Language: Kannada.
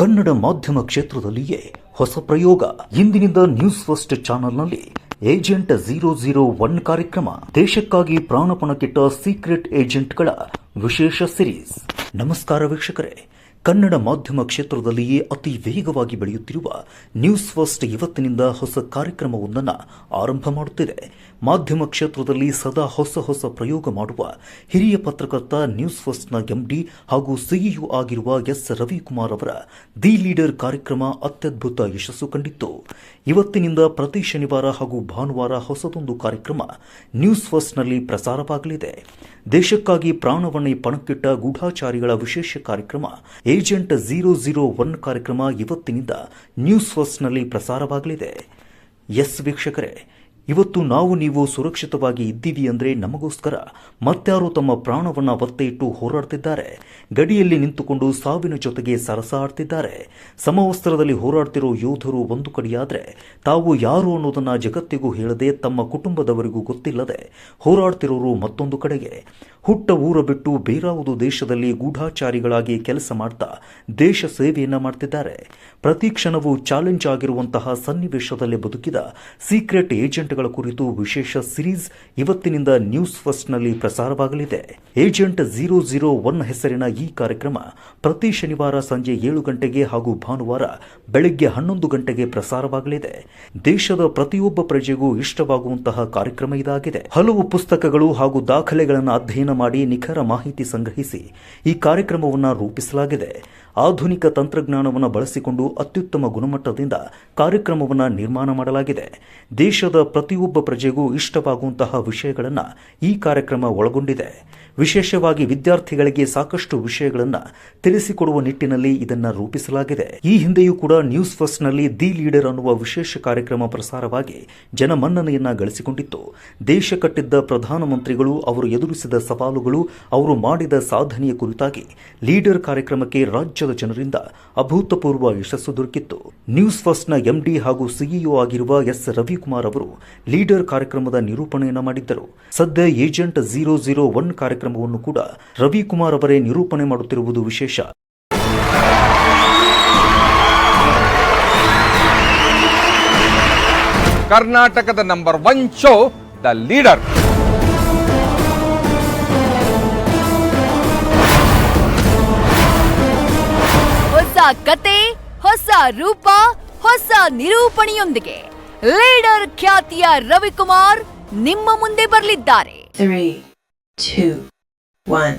ಕನ್ನಡ ಮಾಧ್ಯಮ ಕ್ಷೇತ್ರದಲ್ಲಿಯೇ ಹೊಸ ಪ್ರಯೋಗ. ಇಂದಿನಿಂದ ನ್ಯೂಸ್ ಫಸ್ಟ್ ಚಾನೆಲ್ನಲ್ಲಿ ಏಜೆಂಟ್ 001 ಕಾರ್ಯಕ್ರಮ. ದೇಶಕ್ಕಾಗಿ ಪ್ರಾಣಪಣಕ್ಕಿಟ್ಟ ಸೀಕ್ರೆಟ್ ಏಜೆಂಟ್ಗಳ ವಿಶೇಷ ಸಿರೀಸ್. ನಮಸ್ಕಾರ ವೀಕ್ಷಕರೇ. ಕನ್ನಡ ಮಾಧ್ಯಮ ಕ್ಷೇತ್ರದಲ್ಲಿಯೇ ಅತಿ ವೇಗವಾಗಿ ಬೆಳೆಯುತ್ತಿರುವ ನ್ಯೂಸ್ ಫಸ್ಟ್ ಇವತ್ತಿನಿಂದ ಹೊಸ ಕಾರ್ಯಕ್ರಮವೊಂದನ್ನು ಆರಂಭ ಮಾಡುತ್ತಿದೆ. ಮಾಧ್ಯಮ ಕ್ಷೇತ್ರದಲ್ಲಿ ಸದಾ ಹೊಸ ಪ್ರಯೋಗ ಮಾಡುವ ಹಿರಿಯ ಪತ್ರಕರ್ತ ನ್ಯೂಸ್ ಫಸ್ಟ್ನ ಎಂಡಿ ಹಾಗೂ ಸಿಇಒ ಆಗಿರುವ ಎಸ್ ರವಿಕುಮಾರ್ ಅವರ ದಿ ಲೀಡರ್ ಕಾರ್ಯಕ್ರಮ ಅತ್ಯದ್ಭುತ ಯಶಸ್ಸು ಕಂಡಿತ್ತು. ಇವತ್ತಿನಿಂದ ಪ್ರತಿ ಶನಿವಾರ ಹಾಗೂ ಭಾನುವಾರ ಹೊಸದೊಂದು ಕಾರ್ಯಕ್ರಮ ನ್ಯೂಸ್ ಫಸ್ಟ್ನಲ್ಲಿ ಪ್ರಸಾರವಾಗಲಿದೆ. ದೇಶಕ್ಕಾಗಿ ಪ್ರಾಣವನ್ನೇ ಪಣಕ್ಕಿಟ್ಟ ಗೂಢಾಚಾರಿಗಳ ವಿಶೇಷ ಕಾರ್ಯಕ್ರಮ ಏಜೆಂಟ್ 001 ಕಾರ್ಯಕ್ರಮ ಇವತ್ತಿನಿಂದ ನ್ಯೂಸ್ ಫಸ್ಟ್ನಲ್ಲಿ ಪ್ರಸಾರವಾಗಲಿದೆ. ಎಸ್ ವೀಕ್ಷಕರೇ, ಇವತ್ತು ನೀವು ಸುರಕ್ಷಿತವಾಗಿ ಇದ್ದೀವಿ ಅಂದರೆ ನಮಗೋಸ್ಕರ ಮತ್ತಾರು ತಮ್ಮ ಪ್ರಾಣವನ್ನ ಒತ್ತೆ ಇಟ್ಟು ಹೋರಾಡ್ತಿದ್ದಾರೆ. ಗಡಿಯಲ್ಲಿ ನಿಂತುಕೊಂಡು ಸಾವಿನ ಜೊತೆಗೆ ಸರಸ ಆಡ್ತಿದ್ದಾರೆ. ಸಮವಸ್ತ್ರದಲ್ಲಿ ಹೋರಾಡ್ತಿರೋ ಯೋಧರು ಒಂದು ಕಡೆಯಾದರೆ, ತಾವು ಯಾರು ಅನ್ನೋದನ್ನ ಜಗತ್ತಿಗೂ ಹೇಳದೆ ತಮ್ಮ ಕುಟುಂಬದವರಿಗೂ ಗೊತ್ತಿಲ್ಲದೆ ಹೋರಾಡ್ತಿರೋರು ಮತ್ತೊಂದು ಕಡೆಗೆ. ಹುಟ್ಟ ಊರ ಬಿಟ್ಟು ಬೇರಾವುದು ದೇಶದಲ್ಲಿ ಗೂಢಾಚಾರಿಗಳಾಗಿ ಕೆಲಸ ಮಾಡ್ತಾ ದೇಶ ಸೇವೆಯನ್ನ ಮಾಡ್ತಿದ್ದಾರೆ. ಪ್ರತಿ ಕ್ಷಣವೂ ಚಾಲೆಂಜ್ ಆಗಿರುವಂತಹ ಸನ್ನಿವೇಶದಲ್ಲಿ ಬದುಕಿದ ಸೀಕ್ರೆಟ್ ಏಜೆಂಟ್ಗಳ ಕುರಿತು ವಿಶೇಷ ಸಿರೀಸ್ ಇವತ್ತಿನಿಂದ ನ್ಯೂಸ್ ಫಸ್ಟ್ನಲ್ಲಿ ಪ್ರಸಾರವಾಗಲಿದೆ. ಏಜೆಂಟ್ 001 ಹೆಸರಿನ ಈ ಕಾರ್ಯಕ್ರಮ ಪ್ರತಿ ಶನಿವಾರ ಸಂಜೆ 7 ಗಂಟೆಗೆ ಹಾಗೂ ಭಾನುವಾರ ಬೆಳಗ್ಗೆ 11 ಗಂಟೆಗೆ ಪ್ರಸಾರವಾಗಲಿದೆ. ದೇಶದ ಪ್ರತಿಯೊಬ್ಬ ಪ್ರಜೆಗೂ ಇಷ್ಟವಾಗುವಂತಹ ಕಾರ್ಯಕ್ರಮ ಇದಾಗಿದೆ. ಹಲವು ಪುಸ್ತಕಗಳು ಹಾಗೂ ದಾಖಲೆಗಳನ್ನು ಅಧ್ಯಯನ ಮಾಡಿ ನಿಖರ ಮಾಹಿತಿ ಸಂಗ್ರಹಿಸಿ ಈ ಕಾರ್ಯಕ್ರಮವನ್ನು ರೂಪಿಸಲಾಗಿದೆ. ಆಧುನಿಕ ತಂತ್ರಜ್ಞಾನವನ್ನು ಬಳಸಿಕೊಂಡು ಅತ್ಯುತ್ತಮ ಗುಣಮಟ್ಟದಿಂದ ಕಾರ್ಯಕ್ರಮವನ್ನು ನಿರ್ಮಾಣ ಮಾಡಲಾಗಿದೆ. ದೇಶದ ಪ್ರತಿಯೊಬ್ಬ ಪ್ರಜೆಗೂ ಇಷ್ಟವಾಗುವಂತಹ ವಿಷಯಗಳನ್ನು ಈ ಕಾರ್ಯಕ್ರಮ ಒಳಗೊಂಡಿದೆ. ವಿಶೇಷವಾಗಿ ವಿದ್ಯಾರ್ಥಿಗಳಿಗೆ ಸಾಕಷ್ಟು ವಿಷಯಗಳನ್ನು ತಿಳಿಸಿಕೊಡುವ ನಿಟ್ಟಿನಲ್ಲಿ ಇದನ್ನು ರೂಪಿಸಲಾಗಿದೆ. ಈ ಹಿಂದೆಯೂ ಕೂಡ ನ್ಯೂಸ್ ಫಸ್ಟ್ನಲ್ಲಿ ದಿ ಲೀಡರ್ ಅನ್ನುವ ವಿಶೇಷ ಕಾರ್ಯಕ್ರಮ ಪ್ರಸಾರವಾಗಿ ಜನಮನ್ನಣೆಯನ್ನ ಗಳಿಸಿಕೊಂಡಿತ್ತು. ದೇಶ ಕಟ್ಟಿದ್ದ ಪ್ರಧಾನಮಂತ್ರಿಗಳು, ಅವರು ಎದುರಿಸಿದ ಸವಾಲುಗಳು, ಅವರು ಮಾಡಿದ ಸಾಧನೆಯ ಕುರಿತಾಗಿ ಲೀಡರ್ ಕಾರ್ಯಕ್ರಮಕ್ಕೆ ರಾಜ್ಯದ ಜನರಿಂದ ಅಭೂತಪೂರ್ವ ಯಶಸ್ಸು ದೊರಕಿತ್ತು. ನ್ಯೂಸ್ ಫಸ್ಟ್ನ ಎಂಡಿ ಹಾಗೂ ಸಿಇಒ ಆಗಿರುವ ಎಸ್ ರವಿಕುಮಾರ್ ಅವರು ಲೀಡರ್ ಕಾರ್ಯಕ್ರಮದ ನಿರೂಪಣೆಯನ್ನು ಮಾಡಿದ್ದರು. ಸದ್ಯ ಏಜೆಂಟ್ 001 ಕಾರ್ಯಕ್ರಮವನ್ನು ಕೂಡ ರವಿಕುಮಾರ್ ಅವರೇ ನಿರೂಪಣೆ ಮಾಡುತ್ತಿರುವುದು ವಿಶೇಷ. ಕರ್ನಾಟಕದ ನಂಬರ್ 1 ಶೋ ದ ಲೀಡರ್. ಹೊಸ ಕತೆ, ಹೊಸ ರೂಪ, ಹೊಸ ನಿರೂಪಣೆಯೊಂದಿಗೆ ಲೀಡರ್ ಖ್ಯಾತಿಯ ರವಿಕುಮಾರ್ ನಿಮ್ಮ ಮುಂದೆ ಬರಲಿದ್ದಾರೆ. 3, 2, 1